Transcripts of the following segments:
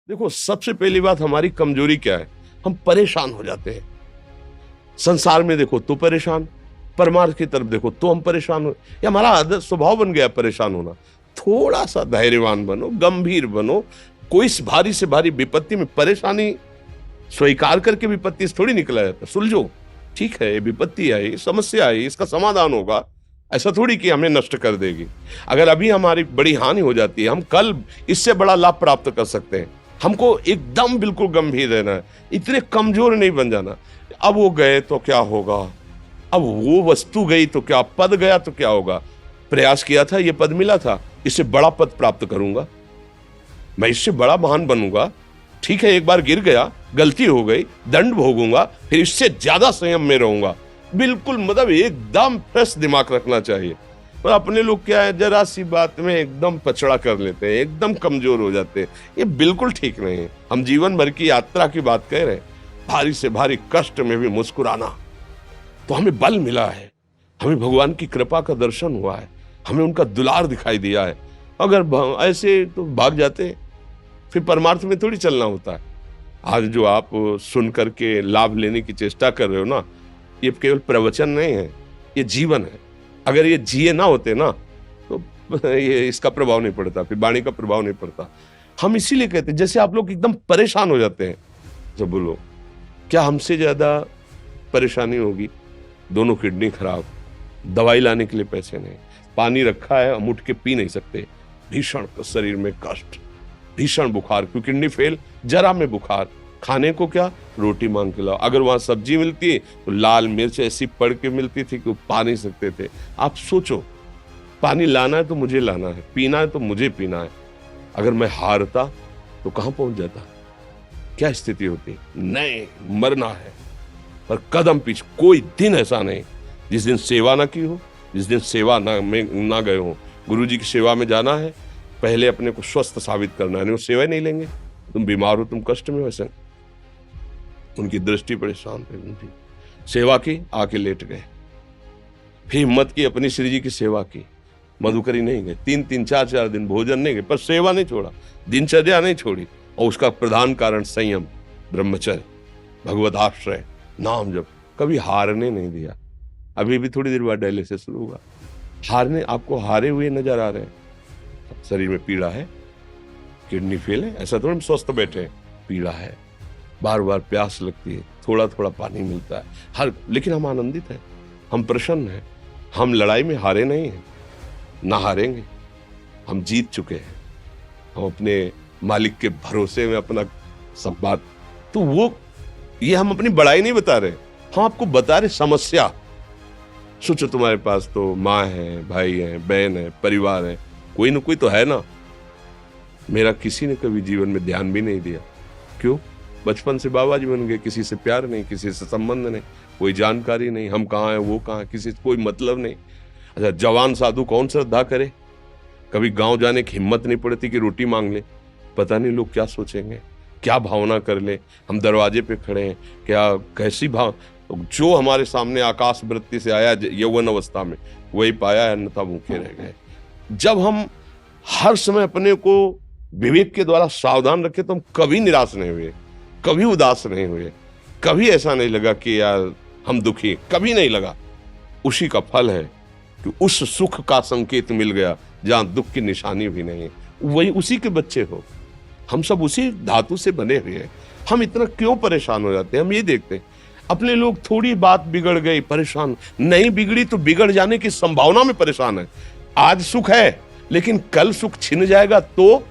देखो, सबसे पहली बात हमारी कमजोरी क्या है? हम परेशान हो जाते हैं। संसार में देखो तो परेशान, परमार्थ की तरफ देखो तो हम परेशान हो। ये हमारा आदत स्वभाव बन गया परेशान होना। थोड़ा सा धैर्यवान बनो, गंभीर बनो। कोई इस भारी से भारी विपत्ति में परेशानी स्वीकार करके विपत्ति से थोड़ी निकला जाता। सुलझो, ठीक है, ये विपत्ति आई, समस्या आई, इसका समाधान होगा। ऐसा थोड़ी कि हमें नष्ट कर देगी। अगर अभी हमारी बड़ी हानि हो जाती है, हम कल इससे बड़ा लाभ प्राप्त कर सकते हैं। हमको एकदम बिल्कुल गंभीर रहना है, इतने कमजोर नहीं बन जाना। अब वो गए तो क्या होगा, अब वो वस्तु गई तो क्या, पद गया तो क्या होगा। प्रयास किया था, ये पद मिला था, इससे बड़ा पद प्राप्त करूंगा, मैं इससे बड़ा महान बनूंगा। ठीक है, एक बार गिर गया, गलती हो गई, दंड भोगूंगा, फिर इससे ज्यादा संयम में रहूंगा। बिल्कुल, मतलब एकदम फ्रेश दिमाग रखना चाहिए। और अपने लोग क्या है, जरा सी बात में एकदम पछड़ा कर लेते हैं, एकदम कमजोर हो जाते हैं। ये बिल्कुल ठीक नहीं है। हम जीवन भर की यात्रा की बात कह रहे हैं, भारी से भारी कष्ट में भी मुस्कुराना, तो हमें बल मिला है, हमें भगवान की कृपा का दर्शन हुआ है, हमें उनका दुलार दिखाई दिया है। अगर ऐसे तो भाग जाते, फिर परमार्थ में थोड़ी चलना होता है। आज जो आप सुन करके लाभ लेने की चेष्टा कर रहे हो ना, ये केवल प्रवचन नहीं है, ये जीवन है। अगर ये जिए ना होते ना, तो ये इसका प्रभाव नहीं पड़ता, फिर वाणी का प्रभाव नहीं पड़ता। हम इसीलिए कहते हैं, जैसे आप लोग एकदम परेशान हो जाते हैं, जब बोलो क्या हमसे ज्यादा परेशानी होगी? दोनों किडनी खराब, दवाई लाने के लिए पैसे नहीं, पानी रखा है हम उठ के पी नहीं सकते, भीषण शरीर में कष्ट, भीषण बुखार, क्योंकि किडनी फेल, जरा में बुखार, खाने को क्या, रोटी मांग के लाओ। अगर वहां सब्जी मिलती है तो लाल मिर्च ऐसी पड़ के मिलती थी कि वो पा नहीं सकते थे। आप सोचो, पानी लाना है तो मुझे लाना है, पीना है तो मुझे पीना है। अगर मैं हारता तो कहां पहुंच जाता, क्या स्थिति होती? नहीं, मरना है, पर कदम पीछे। कोई दिन ऐसा नहीं जिस दिन सेवा ना की हो, जिस दिन सेवा ना गए हो। गुरु जी की सेवा में जाना है, पहले अपने को स्वस्थ साबित करना है, नहीं वो सेवा नहीं लेंगे। तुम बीमार हो, तुम कष्ट में हो, ऐसे उनकी दृष्टि परेशान थी। सेवा की, आके लेट गए। फिर हिम्मत की, अपनी श्री जी की सेवा की, मधुकरी नहीं गए, 3-4 दिन भोजन नहीं गए, पर सेवा नहीं छोड़ा, दिनचर्या नहीं छोड़ी। और उसका प्रधान कारण संयम, ब्रह्मचर्य, भगवत आश्रय, नाम जप, कभी हारने नहीं दिया। अभी भी थोड़ी देर बाद डायलिसिस शुरू हुआ। हारने, आपको हारे हुए नजर आ रहे हैं? शरीर में पीड़ा है, किडनी फेल है, ऐसा थोड़ा हम स्वस्थ बैठे हैं। पीड़ा है, बार बार प्यास लगती है, थोड़ा थोड़ा पानी मिलता है, लेकिन हम आनंदित हैं, हम प्रसन्न हैं। हम लड़ाई में हारे नहीं हैं, ना हारेंगे। हम जीत चुके हैं, हम अपने मालिक के भरोसे में अपना सब बात। तो वो, ये हम अपनी बड़ाई नहीं बता रहे, हम आपको बता रहे समस्या। सोचो, तुम्हारे पास तो माँ है, भाई है, बहन है, परिवार है, कोई ना कोई तो है ना। मेरा किसी ने कभी जीवन में ध्यान भी नहीं दिया। क्यों? बचपन से बाबा जी बन गए, किसी से प्यार नहीं, किसी से संबंध नहीं, कोई जानकारी नहीं, हम कहाँ हैं, वो कहाँ है, किसी से कोई मतलब नहीं। अच्छा, जवान साधु कौन श्रद्धा करे? कभी गांव जाने की हिम्मत नहीं पड़ती कि रोटी मांग ले, पता नहीं लोग क्या सोचेंगे, क्या भावना कर ले। हम दरवाजे पे खड़े हैं, क्या कैसी भाव, जो हमारे सामने आकाश वृत्ति से आया यौवन अवस्था में, वही पाया, अन्यथा भूखे रह गए। जब हम हर समय अपने को विवेक के द्वारा सावधान रखे, तो हम कभी निराश नहीं हुए, कभी उदास नहीं हुए, कभी ऐसा नहीं लगा कि यार हम दुखी, कभी नहीं लगा। उसी का फल है कि उस सुख का संकेत मिल गया जहां दुख की निशानी भी नहीं है। वही उसी के बच्चे हो, हम सब उसी धातु से बने हुए हैं। हम इतना क्यों परेशान हो जाते हैं? हम ये देखते हैं, अपने लोग थोड़ी बात बिगड़ गई परेशान, नहीं बिगड़ी तो बिगड़ जाने की संभावना में परेशान है। आज सुख है, लेकिन कल सुख छिन जाएगा, तो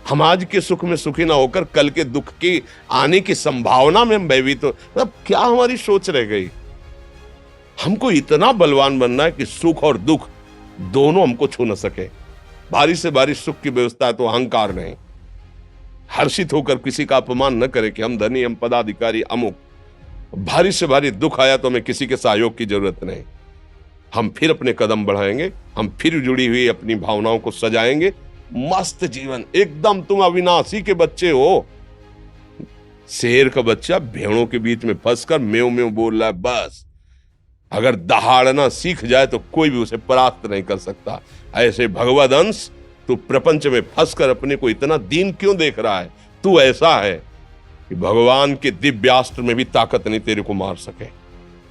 हम आज के सुख में सुखी ना होकर कल के दुख की आने की संभावना में हम भयभीत हो। मतलब क्या हमारी सोच रह गई? हमको इतना बलवान बनना है कि सुख और दुख दोनों हमको छू न सके। भारी से भारी सुख की व्यवस्था है तो अहंकार नहीं, हर्षित होकर किसी का अपमान न करे कि हम धनी, हम पदाधिकारी, अमुक। भारी से भारी दुख आया तो हमें किसी के सहयोग की जरूरत नहीं, हम फिर अपने कदम बढ़ाएंगे, हम फिर जुड़ी हुई अपनी भावनाओं को सजाएंगे। मस्त जीवन एकदम। तुम अविनाशी के बच्चे हो। शेर का बच्चा भेड़ों के बीच में फंसकर म्यों म्यों बोल रहा है, बस अगर दहाड़ना सीख जाए तो कोई भी उसे परास्त नहीं कर सकता। ऐसे भगवद अंश, तू प्रपंच में फंसकर अपने को इतना दीन क्यों देख रहा है? तू ऐसा है कि भगवान के दिव्यास्त्र में भी ताकत नहीं तेरे को मार सके।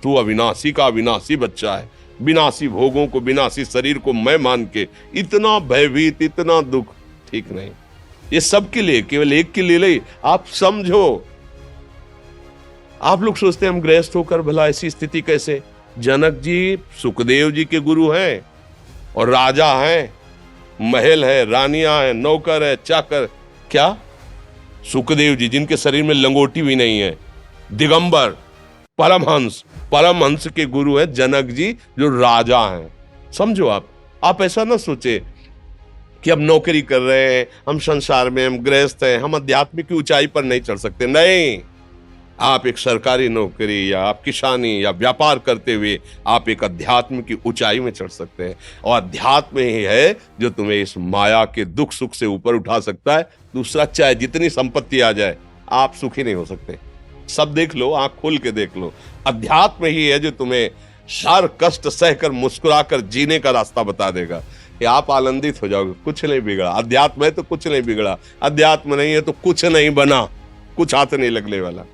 तू अविनाशी का अविनाशी बच्चा है, विनाशी भोगों को, विनाशी शरीर को मैं मान के इतना भयभीत, इतना दुख ठीक नहीं। ये सबके लिए, केवल एक के लिए नहीं। आप समझो, आप लोग सोचते हैं हम गृहस्थ होकर भला ऐसी स्थिति कैसे। जनक जी सुखदेव जी के गुरु हैं और राजा हैं, महल है, रानियां हैं, नौकर है, चाकर। क्या सुखदेव जी जिनके शरीर में लंगोटी भी नहीं है, दिगंबर, परमहंस, परमहंस के गुरु हैं जनक जी जो राजा हैं। समझो आप ऐसा ना सोचे कि हम नौकरी कर रहे हैं, हम संसार में, हम गृहस्थ हैं, हम अध्यात्म की ऊंचाई पर नहीं चढ़ सकते। नहीं, आप एक सरकारी नौकरी या आप किसानी या व्यापार करते हुए आप एक अध्यात्म की ऊंचाई में चढ़ सकते हैं। और अध्यात्म ही है जो तुम्हें इस माया के दुख सुख से ऊपर उठा सकता है। दूसरा, चाहे जितनी संपत्ति आ जाए, आप सुखी नहीं हो सकते। सब देख लो, आंख खोल के देख लो, अध्यात्म ही है जो तुम्हें हर कष्ट सहकर मुस्कुराकर जीने का रास्ता बता देगा। कि आप आनंदित हो जाओगे, कुछ नहीं बिगड़ा। अध्यात्म है तो कुछ नहीं बिगड़ा, अध्यात्म नहीं है तो कुछ नहीं बना, कुछ हाथ नहीं लगने वाला।